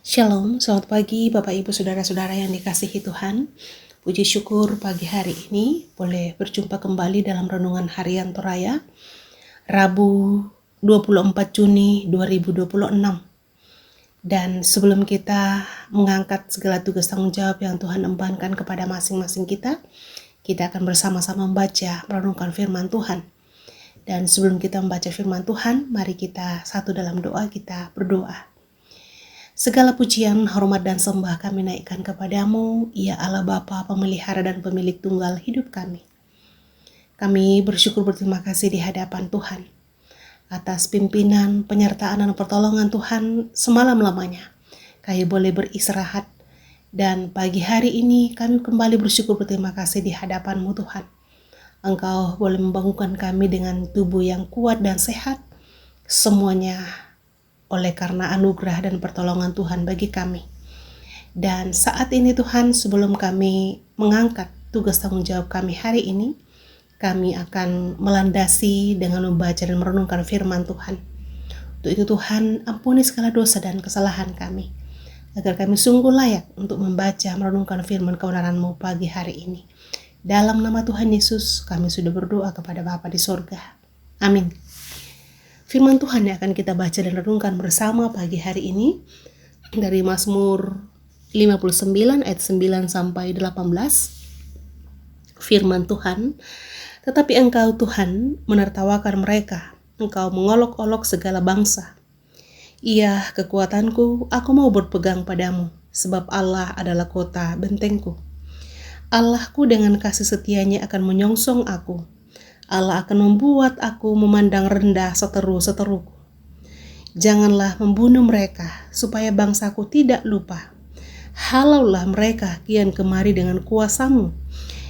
Shalom, selamat pagi Bapak Ibu Saudara-saudara yang dikasihi Tuhan. Puji syukur pagi hari ini boleh berjumpa kembali dalam renungan harian Toraya Rabu 24 Juni 2026. Dan sebelum kita mengangkat segala tugas tanggung jawab yang Tuhan embankan kepada masing-masing kita akan bersama-sama membaca merenungkan firman Tuhan. Dan sebelum kita membaca firman Tuhan, mari kita satu dalam doa, kita berdoa. Segala pujian, hormat, dan sembah kami naikkan kepadamu, ya Allah Bapa, pemelihara dan pemilik tunggal hidup kami. Kami bersyukur berterima kasih di hadapan Tuhan atas pimpinan, penyertaan, dan pertolongan Tuhan semalam lamanya. Kami boleh beristirahat, dan pagi hari ini kami kembali bersyukur berterima kasih di hadapan-Mu Tuhan. Engkau boleh membangunkan kami dengan tubuh yang kuat dan sehat, semuanya oleh karena anugerah dan pertolongan Tuhan bagi kami. Dan saat ini Tuhan, sebelum kami mengangkat tugas tanggung jawab kami hari ini, kami akan melandasi dengan membaca dan merenungkan firman Tuhan. Untuk itu Tuhan, ampuni segala dosa dan kesalahan kami, agar kami sungguh layak untuk membaca merenungkan firman kebenaran-Mu pagi hari ini. Dalam nama Tuhan Yesus, kami sudah berdoa kepada Bapa di sorga. Amin. Firman Tuhan yang akan kita baca dan renungkan bersama pagi hari ini dari Mazmur 59 ayat 9 sampai 18. Firman Tuhan, tetapi Engkau Tuhan menertawakan mereka, Engkau mengolok-olok segala bangsa. Iya, kekuatanku, aku mau berpegang padamu, sebab Allah adalah kota bentengku. Allahku dengan kasih setianya akan menyongsong aku. Allah akan membuat aku memandang rendah seteru-seteruku. Janganlah membunuh mereka, supaya bangsaku tidak lupa. Halaulah mereka kian kemari dengan kuasa-Mu,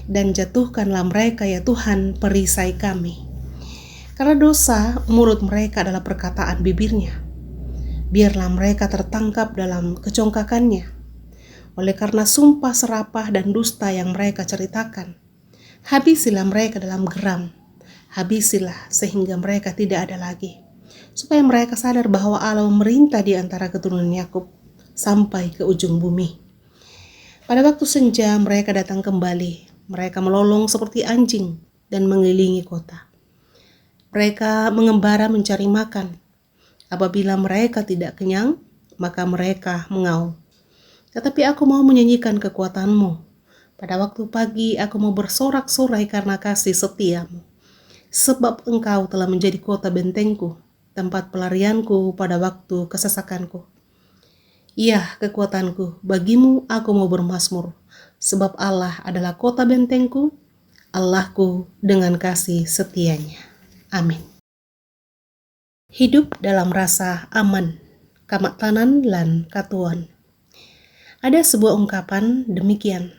dan jatuhkanlah mereka ya Tuhan perisai kami. Karena dosa mulut mereka adalah perkataan bibirnya. Biarlah mereka tertangkap dalam kecongkakannya. Oleh karena sumpah serapah dan dusta yang mereka ceritakan, habisilah mereka dalam geram. Habisilah sehingga mereka tidak ada lagi, supaya mereka sadar bahwa Allah memerintah di antara keturunan Yakub sampai ke ujung bumi. Pada waktu senja mereka datang kembali, mereka melolong seperti anjing dan mengelilingi kota. Mereka mengembara mencari makan. Apabila mereka tidak kenyang, maka mereka mengaum. Tetapi aku mau menyanyikan kekuatan-Mu. Pada waktu pagi aku mau bersorak-sorai karena kasih setia-Mu. Sebab Engkau telah menjadi kota bentengku, tempat pelarianku pada waktu kesesakanku. Iya, kekuatanku, bagimu aku mau bermazmur, sebab Allah adalah kota bentengku, Allahku dengan kasih setianya. Amin. Hidup dalam rasa aman, kamaktanan lan katuan. Ada sebuah ungkapan demikian,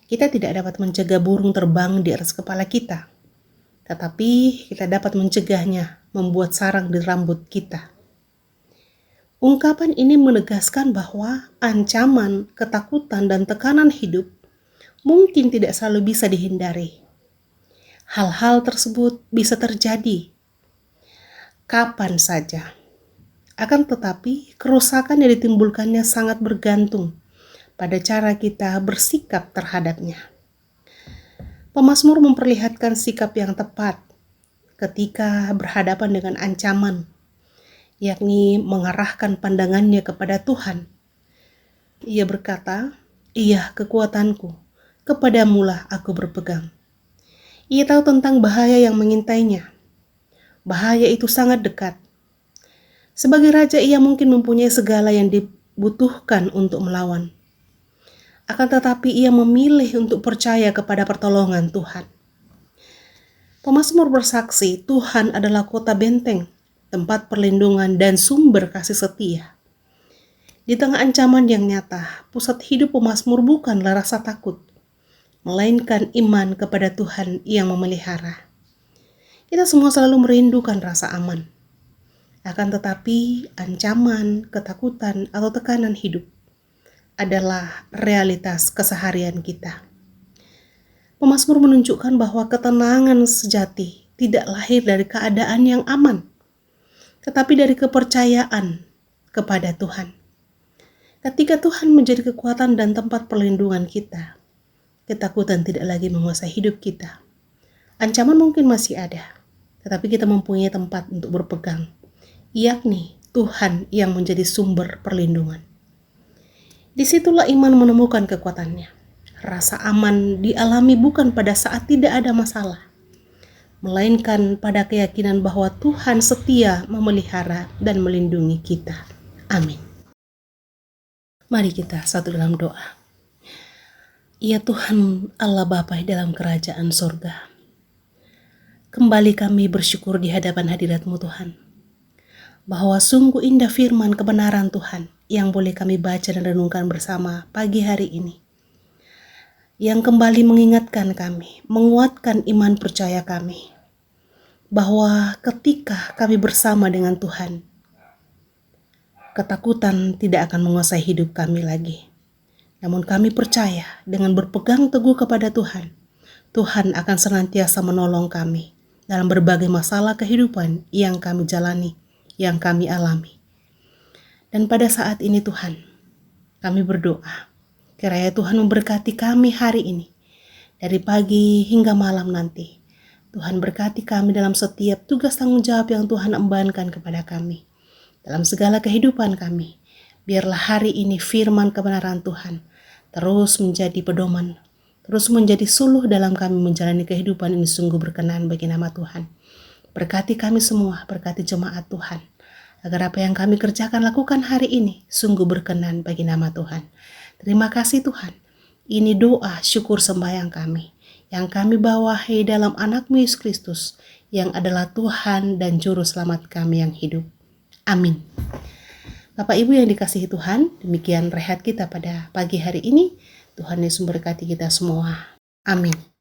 kita tidak dapat mencegah burung terbang di atas kepala kita, tetapi kita dapat mencegahnya membuat sarang di rambut kita. Ungkapan ini menegaskan bahwa ancaman, ketakutan, dan tekanan hidup mungkin tidak selalu bisa dihindari. Hal-hal tersebut bisa terjadi kapan saja. Akan tetapi, kerusakan yang ditimbulkannya sangat bergantung pada cara kita bersikap terhadapnya. Pemazmur memperlihatkan sikap yang tepat ketika berhadapan dengan ancaman, yakni mengarahkan pandangannya kepada Tuhan. Ia berkata, iya kekuatanku, kepadamulah aku berpegang. Ia tahu tentang bahaya yang mengintainya. Bahaya itu sangat dekat. Sebagai raja ia mungkin mempunyai segala yang dibutuhkan untuk melawan. Akan tetapi ia memilih untuk percaya kepada pertolongan Tuhan. Pemazmur bersaksi Tuhan adalah kota benteng, tempat perlindungan dan sumber kasih setia. Di tengah ancaman yang nyata, pusat hidup pemazmur bukanlah rasa takut, melainkan iman kepada Tuhan yang memelihara. Kita semua selalu merindukan rasa aman. Akan tetapi ancaman, ketakutan, atau tekanan hidup adalah realitas keseharian kita. Pemazmur menunjukkan bahwa ketenangan sejati tidak lahir dari keadaan yang aman, tetapi dari kepercayaan kepada Tuhan. Ketika Tuhan menjadi kekuatan dan tempat perlindungan kita, ketakutan tidak lagi menguasai hidup kita. Ancaman mungkin masih ada, tetapi kita mempunyai tempat untuk berpegang, yakni Tuhan yang menjadi sumber perlindungan. Disitulah iman menemukan kekuatannya. Rasa aman dialami bukan pada saat tidak ada masalah, melainkan pada keyakinan bahwa Tuhan setia memelihara dan melindungi kita. Amin. Mari kita satu dalam doa. Ya Tuhan Allah Bapa dalam kerajaan surga, kembali kami bersyukur di hadapan hadirat-Mu Tuhan, bahwa sungguh indah firman kebenaran Tuhan yang boleh kami baca dan renungkan bersama pagi hari ini, yang kembali mengingatkan kami, menguatkan iman percaya kami, bahwa ketika kami bersama dengan Tuhan, ketakutan tidak akan menguasai hidup kami lagi. Namun kami percaya dengan berpegang teguh kepada Tuhan, Tuhan akan senantiasa menolong kami dalam berbagai masalah kehidupan yang kami jalani, yang kami alami. Dan pada saat ini Tuhan, kami berdoa, kiranya Tuhan memberkati kami hari ini, dari pagi hingga malam nanti. Tuhan berkati kami dalam setiap tugas tanggung jawab yang Tuhan embankan kepada kami. Dalam segala kehidupan kami, biarlah hari ini firman kebenaran Tuhan terus menjadi pedoman, terus menjadi suluh dalam kami menjalani kehidupan ini sungguh berkenan bagi nama Tuhan. Berkati kami semua, berkati jemaat Tuhan, agar apa yang kami kerjakan lakukan hari ini sungguh berkenan bagi nama Tuhan. Terima kasih Tuhan. Ini doa syukur sembahyang kami, yang kami bawahi dalam anak-Mu Yesus Kristus, yang adalah Tuhan dan Juru Selamat kami yang hidup. Amin. Bapak Ibu yang dikasihi Tuhan, demikian rehat kita pada pagi hari ini. Tuhan Yesus memberkati kita semua. Amin.